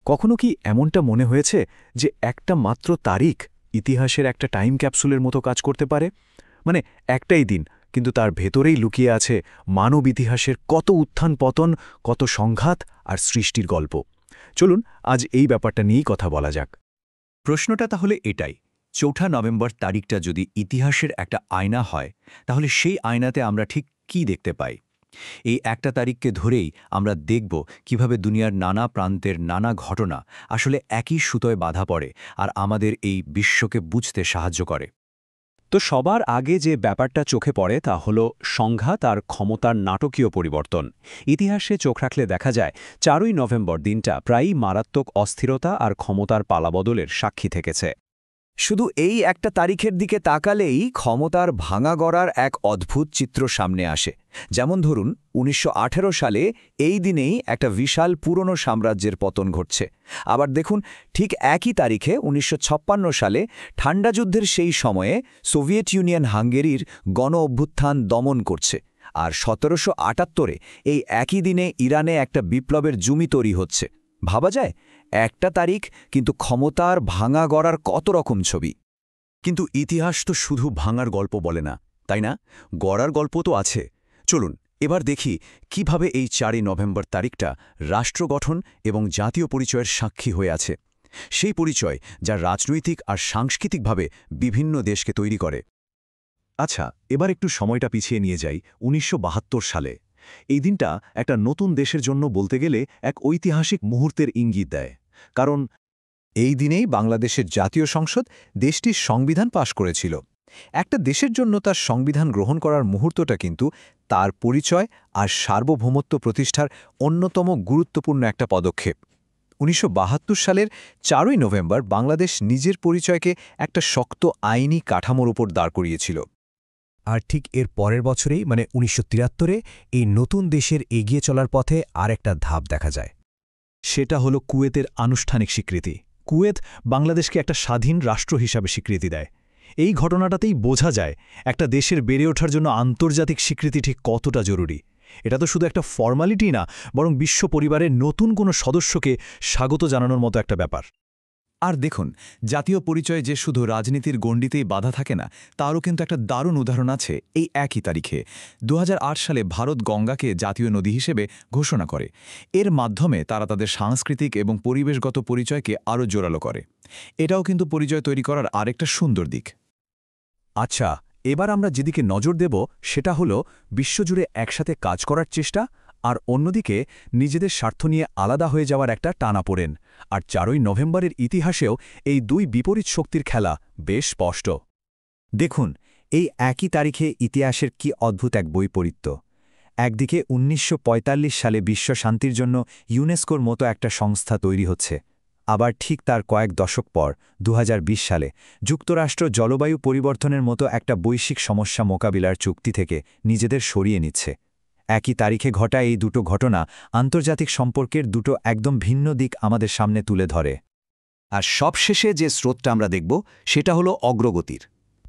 কখনো কি এমনটা মনে হয়েছে যে একটা মাত্র তারিখ ইতিহাসের একটা টাইম ক্যাপসুলের মতো কাজ করতে পারে? মানে একটাই দিন, কিন্তু তার ভেতরেই লুকিয়ে আছে মানব ইতিহাসের কত উত্থান পতন, কত সংঘাত আর সৃষ্টির গল্প। চলুন আজ এই ব্যাপারটা নিয়েই কথা বলা যাক। প্রশ্নটা তাহলে এটাই, ৪ নভেম্বর তারিখটা যদি ইতিহাসের একটা আয়না হয়, তাহলে সেই আয়নাতে আমরা ঠিক কি দেখতে পাই? এই একটা তারিখকে ধরেই আমরা দেখব কিভাবে দুনিয়ার নানা প্রান্তের নানা ঘটনা আসলে একই সুতোয় বাঁধা পড়ে আর আমাদের এই বিশ্বকে বুঝতে সাহায্য করে। তো সবার আগে যে ব্যাপারটা চোখে পড়ে তা হল সংঘাত আর ক্ষমতার নাটকীয় পরিবর্তন। ইতিহাসে চোখ রাখলে দেখা যায় ৪ই নভেম্বর দিনটা প্রায়ই মারাত্মক অস্থিরতা আর ক্ষমতার পালাবদলের সাক্ষী থেকেছে। শুধু এই একটা তারিখের দিকে তাকালেই ক্ষমতার ভাঙা গড়ার এক অদ্ভুত চিত্র সামনে আসে। যেমন ধরুন ১৯১৮ সালে এই দিনেই একটা বিশাল পুরনো সাম্রাজ্যের পতন ঘটছে। আবার দেখুন ঠিক একই তারিখে ১৯৫৬ সালে ঠান্ডা যুদ্ধের সেই সময়ে সোভিয়েত ইউনিয়ন হাঙ্গেরির গণ অভ্যুত্থান দমন করছে। আর ১৭৭৮-এ এই একই দিনে ইরানে একটা বিপ্লবের জুমি তৈরি হচ্ছে। ভাবা যায় একটা তারিখ, কিন্তু ক্ষমতার ভাঙা গড়ার কত রকম ছবি। কিন্তু ইতিহাস তো শুধু ভাঙার গল্প বলে না, তাই না? গড়ার গল্প তো আছে। চলুন এবার দেখি কিভাবে এই ৪ই নভেম্বর তারিখটা রাষ্ট্র গঠন এবং জাতীয় পরিচয়ের সাক্ষী হয়ে আছে। সেই পরিচয় যা রাজনৈতিক আর সাংস্কৃতিকভাবে বিভিন্ন দেশকে তৈরি করে। আচ্ছা, এবার একটু সময়টা পিছিয়ে নিয়ে যাই ১৯৭২ সালে। এই দিনটা একটা নতুন দেশের জন্য বলতে গেলে এক ঐতিহাসিক মুহূর্তের ইঙ্গিত দেয়। কারণ এই দিনেই বাংলাদেশের জাতীয় সংসদ দেশটির সংবিধান পাশ করেছিল। একটা দেশের জন্য তার সংবিধান গ্রহণ করার মুহূর্তটা কিন্তু তার পরিচয় আর সার্বভৌমত্ব প্রতিষ্ঠার অন্যতম গুরুত্বপূর্ণ একটা পদক্ষেপ। ১৯৭২ সালের ৪ই নভেম্বর বাংলাদেশ নিজের পরিচয়কে একটা শক্ত আইনি কাঠামোর উপর দাঁড় করিয়েছিল। আর ঠিক এর পরের বছরেই মানে ১৯৭৩-এ এই নতুন দেশের এগিয়ে চলার পথে আরেকটা ধাপ দেখা যায়। সেটা হলো কুয়েতের আনুষ্ঠানিক স্বীকৃতি। কুয়েত বাংলাদেশকে একটা স্বাধীন রাষ্ট্র হিসাবে স্বীকৃতি দেয়। এই ঘটনাটাতেই বোঝা যায় একটা দেশের বেড়ে ওঠার জন্য আন্তর্জাতিক স্বীকৃতি ঠিক কতটা জরুরি। এটা তো শুধু একটা ফর্মালিটি না, বরং বিশ্ব পরিবারের নতুন কোনো সদস্যকে স্বাগত জানানোর মতো একটা ব্যাপার। আর দেখুন, জাতীয় পরিচয় যে শুধু রাজনীতির গণ্ডিতেই বাধা থাকে না, তারও কিন্তু একটা দারুণ উদাহরণ আছে এই একই তারিখে। ২০০৮ সালে ভারত গঙ্গাকে জাতীয় নদী হিসেবে ঘোষণা করে। এর মাধ্যমে তারা তাদের সাংস্কৃতিক এবং পরিবেশগত পরিচয়কে আরও জোরালো করে। এটাও কিন্তু পরিচয় তৈরি করার আরেকটা সুন্দর দিক। আচ্ছা, এবার আমরা যেদিকে নজর দেব সেটা হলো বিশ্বজুড়ে একসাথে কাজ করার চেষ্টা, আর অন্যদিকে নিজেদের স্বার্থ নিয়ে আলাদা হয়ে যাওয়ার একটা টানাপোড়েন। আর ৪ই নভেম্বরের ইতিহাসেও এই দুই বিপরীত শক্তির খেলা বেশ স্পষ্ট। দেখুন, এই একই তারিখে ইতিহাসের কি অদ্ভুত এক বৈপরীত্য। একদিকে ১৯৪৫ সালে বিশ্ব শান্তির জন্য ইউনেস্কোর মতো একটা সংস্থা তৈরি হচ্ছে। আবার ঠিক তার কয়েক দশক পর ২০২০ সালে যুক্তরাষ্ট্র জলবায়ু পরিবর্তনের মতো একটা বৈশ্বিক সমস্যা মোকাবিলার চুক্তি থেকে নিজেদের সরিয়ে নিচ্ছে। একই তারিখে ঘটা এই দুটো ঘটনা আন্তর্জাতিক সম্পর্কের দুটো একদম ভিন্ন দিক আমাদের সামনে তুলে ধরে। আর সবশেষে যে স্রোতটা আমরা দেখব সেটা হলো অগ্রগতির।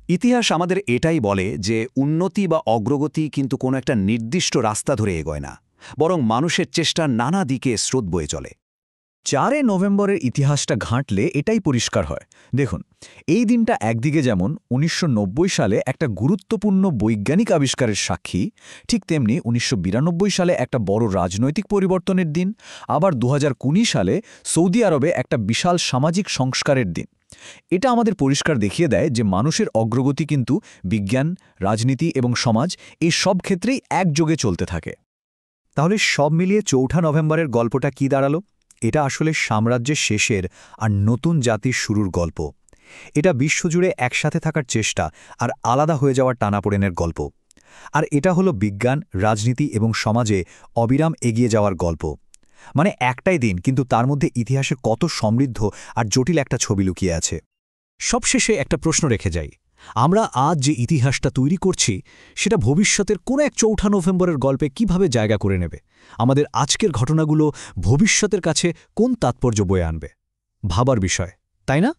ইতিহাস আমাদের এটাই বলে যে উন্নতি বা অগ্রগতি কিন্তু কোনো একটা নির্দিষ্ট রাস্তা ধরে এগোয় না, বরং মানুষের চেষ্টার নানা দিকে স্রোত বয়ে চলে। ৪ নভেম্বরের ইতিহাসটা ঘাঁটলে এটাই পরিষ্কার হয়। দেখুন, এই দিনটা একদিকে যেমন ১৯৯০ সালে একটা গুরুত্বপূর্ণ বৈজ্ঞানিক আবিষ্কারের সাক্ষী, ঠিক তেমনি ১৯৯২ সালে একটা বড় রাজনৈতিক পরিবর্তনের দিন, আবার ২০১৯ সালে সৌদি আরবে একটা বিশাল সামাজিক সংস্কারের দিন। এটা আমাদের পরিষ্কার দেখিয়ে দেয় যে মানুষের অগ্রগতি কিন্তু বিজ্ঞান, রাজনীতি এবং সমাজ এই সব ক্ষেত্রেই একযোগে চলতে থাকে। তাহলে সব মিলিয়ে ৪ নভেম্বরের গল্পটা কি দাঁড়ালো? এটা আসলে সাম্রাজ্যের শেষের আর নতুন জাতির শুরুর গল্প। এটা বিশ্বজুড়ে একসাথে থাকার চেষ্টা আর আলাদা হয়ে যাওয়ার টানাপোড়েনের গল্প। আর এটা হলো বিজ্ঞান, রাজনীতি এবং সমাজে অবিরাম এগিয়ে যাওয়ার গল্প। মানে একটাই দিন, কিন্তু তার মধ্যে ইতিহাসের কত সমৃদ্ধ আর জটিল একটা ছবি লুকিয়ে আছে। সবশেষে একটা প্রশ্ন রেখে যাই, আমরা আজ যে ইতিহাসটা তৈরি করছি সেটা ভবিষ্যতের কোনো এক ৪ নভেম্বরের গল্পে কিভাবে জায়গা করে নেবে? আমাদের আজকের ঘটনাগুলো ভবিষ্যতের কাছে কোন তাৎপর্য বয়ে আনবে? ভাবার বিষয়, তাই না?